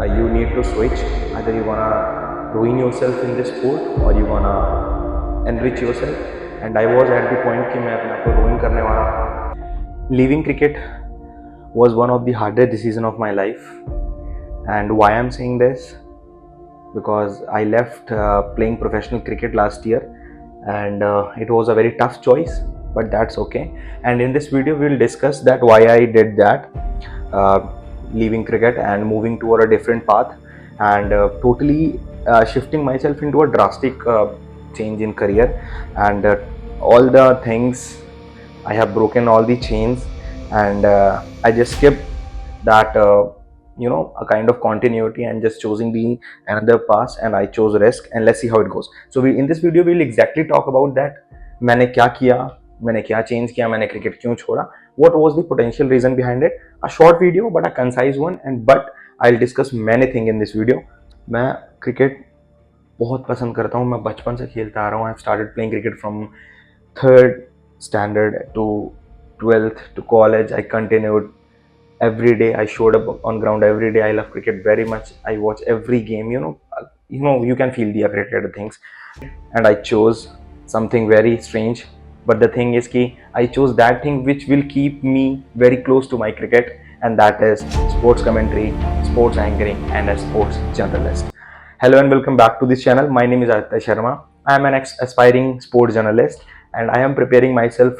you need to switch. Either you wanna ruin yourself in this sport or you wanna enrich yourself. And I was at the point कि मैं अपने आप को ruin करने वाला था. Leaving cricket was one of the hardest decisions of my life. And why I'm saying this? Because I left playing professional cricket last year, and it was a very tough choice, but that's okay. And in this video we'll discuss that why I did that, leaving cricket and moving toward a different path, and totally shifting myself into a drastic change in career, and all the things I have broken all the chains, and I just skipped that a kind of continuity and just choosing the another path, and I chose risk, and let's see how it goes. So in this video we'll exactly talk about that. मैंने क्या किया, मैंने क्या change किया, मैंने cricket क्यों छोड़ा, what was the potential reason behind it. A short video but a concise one, and but I'll discuss many things in this video. मैं क्रिकेट बहुत पसंद करता हूँ, मैं बचपन से खेलता आ रहा हूँ. I started playing cricket from third standard to 12th to college. I continued every day. I showed up on ground every day. I love cricket very much. I watch every game. You can feel the cricket things. And I chose something very strange. But the thing is ki I chose that thing which will keep me very close to my cricket, and that is sports commentary, sports anchoring, and a sports journalist. Hello and welcome back to this channel. My name is Aditya Sharma. I am an aspiring sports journalist, and I am preparing myself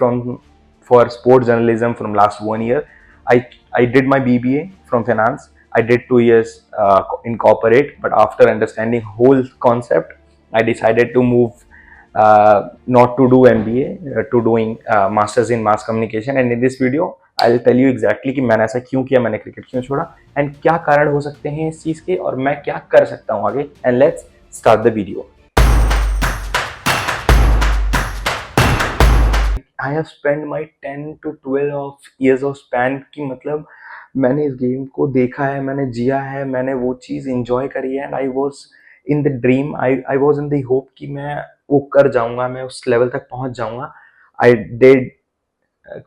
for sports journalism from last 1 year. I did my BBA from finance. I did 2 years in corporate, but after understanding whole concept, I decided to move not to do MBA, to doing masters in mass communication. And in this video I'll tell you exactly कि मैंने ऐसा क्यों किया, मैंने cricket क्यों छोड़ा, and क्या कारण हो सकते हैं इस चीज के, और मैं क्या कर सकता हूँ आगे. And let's start the video. I have spend my 10 to 12 years of span की मतलब मैंने इस गेम को देखा है, मैंने जिया है, मैंने वो चीज़ इंजॉय करी है. And I was in the dream, I was in the hope कि मैं वो कर जाऊंगा, मैं उस लेवल तक पहुंच जाऊंगा. I did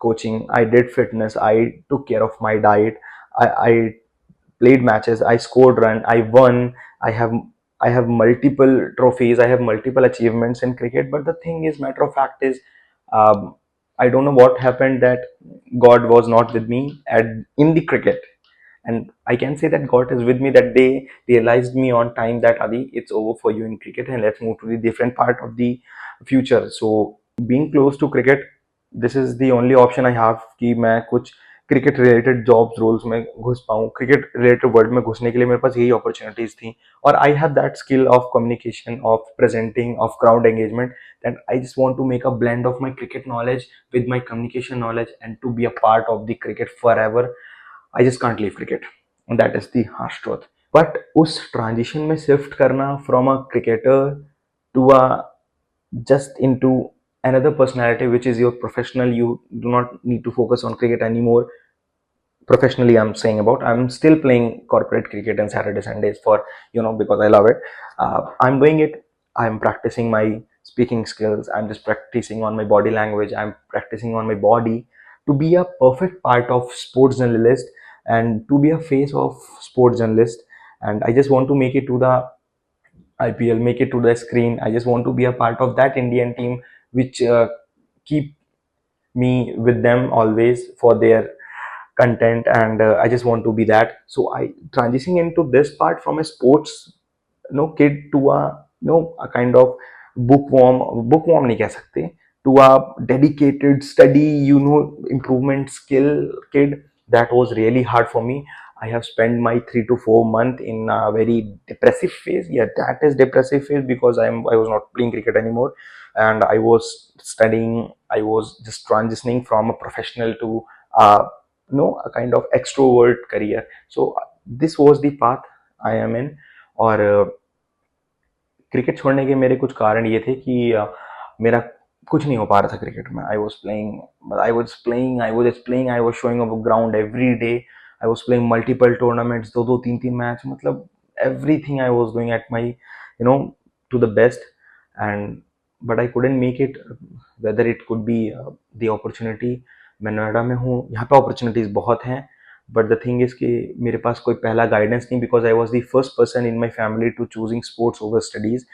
coaching, I did fitness, I took care of my diet, I played matches, I scored run, I won. I have multiple trophies, I have multiple achievements in cricket. But the thing is, matter of fact is, um, I don't know what happened, that God was not with me in the cricket. And I can say that God is with me, that they realized me on time that Adi, it's over for you in cricket, and let's move to the different part of the future. So being close to cricket, this is the only option I have कि मैं कुछ cricket related jobs roles में घुस पाऊँ. Cricket related world में घुसने के लिए मेरे पास यही अपॉर्चुनिटीज थी, और I have that skill of communication, of presenting, of crowd engagement, that I just want to make a blend of my cricket knowledge with my communication knowledge, and to be a part of the cricket forever. I just can't leave cricket, and that is the harsh truth. But उस transition में shift करना from a cricketer to a just into another personality, which is your professional, you do not need to focus on cricket anymore. Professionally, I'm saying about, I'm still playing corporate cricket on Saturday Sundays for, because I love it. I'm doing it. I'm practicing my speaking skills, I'm just practicing on my body language, I'm practicing on my body to be a perfect part of sports journalist, and to be a face of sports journalist. And I just want to make it to the IPL, make it to the screen. I just want to be a part of that Indian team, which keep me with them always for their content, and I just want to be that. So I transitioning into this part from a sports kid to a kind of bookworm नहीं कह सकते, to a dedicated study, improvement skill kid. That was really hard for me. I have spent my 3 to 4 months in a very depressive phase. Yeah, that is depressive phase, because I was not playing cricket anymore, and I was studying. I was just transitioning from a professional to a kind of extrovert career. So this was the path I am in. और cricket छोड़ने के मेरे कुछ कारण ये थे कि मेरा कुछ नहीं हो पा रहा था क्रिकेट में. I was showing up ground every day. I was playing multiple tournaments, दो तीन तीन मैच, मतलब everything I was doing at my, to the best. And but I couldn't make it, whether it could be the opportunity. मैं नोएडा में हूँ, यहाँ पे opportunities बहुत हैं, बट द थिंग इज़ कि मेरे पास कोई पहला गाइडेंस नहीं, because I was the first person in my family to choosing sports over studies.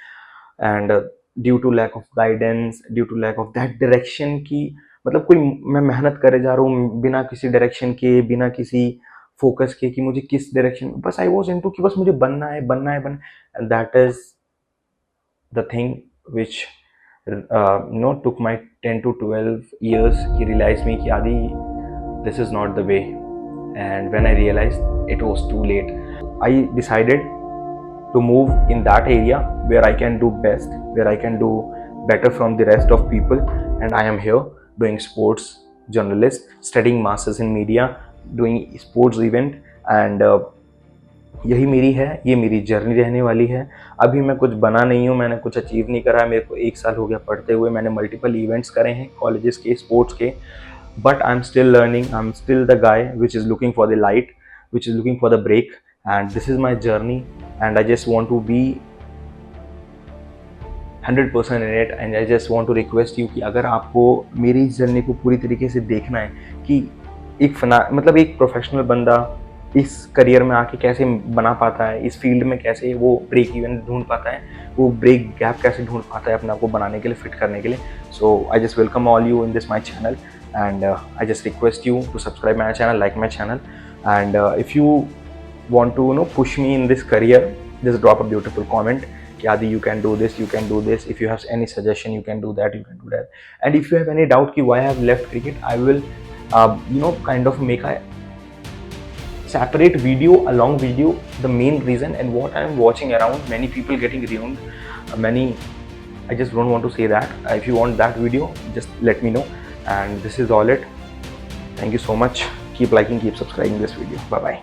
And due to lack of guidance, due to lack of that direction की, मतलब कोई, मैं मेहनत करे जा रहा हूँ बिना किसी डायरेक्शन के, बिना किसी फोकस के कि मुझे किस डायरेक्शन, बस आई वॉज इनटू कि बस मुझे बनना है, बनना है, बनना। And that is the thing which took my 10 to 12 years he realized me कि आदि this is not the way. And when I realized it was too late, I decided to move in that area where I can do best, where I can do better from the rest of people. And I am here doing sports journalist, studying masters in media, doing sports event. And यही मेरी है, ये मेरी journey रहने वाली है। अभी मैं कुछ बना नहीं हूँ, मैंने कुछ अचीव नहीं करा है, मेरे को 1 साल हो गया पढ़ते हुए, मैंने मल्टीपल इवेंट्स करे हैं कॉलेजेस के, स्पोर्ट्स के, but I'm still learning. I'm still the guy which is looking for the light, which is looking for the break, and this is my journey. And I just want to be 100% in it. And I just want to request you कि अगर आपको मेरी इस journey को पूरी तरीके से देखना है कि मतलब एक प्रोफेशनल बंदा इस करियर में आके कैसे बना पाता है, इस फील्ड में कैसे वो ब्रेक इवन ढूंढ पाता है, वो ब्रेक गैप कैसे ढूंढ पाता है अपने आप को बनाने के लिए, फिट करने के लिए। So I just welcome all you in this my channel, and I just request you to subscribe my channel, like my channel, and if you want to push me in this career, just drop a beautiful comment कि Adi, you can do this, you can do this. If you have any suggestion, you can do that, you can do that. And if you have any doubt कि why I have left cricket, I will kind of make a separate video, a long video, the main reason and what I am watching around, many people getting ruined, I just don't want to say that. If you want that video, just let me know. And this is all it. Thank you so much. Keep liking, keep subscribing this video. Bye bye.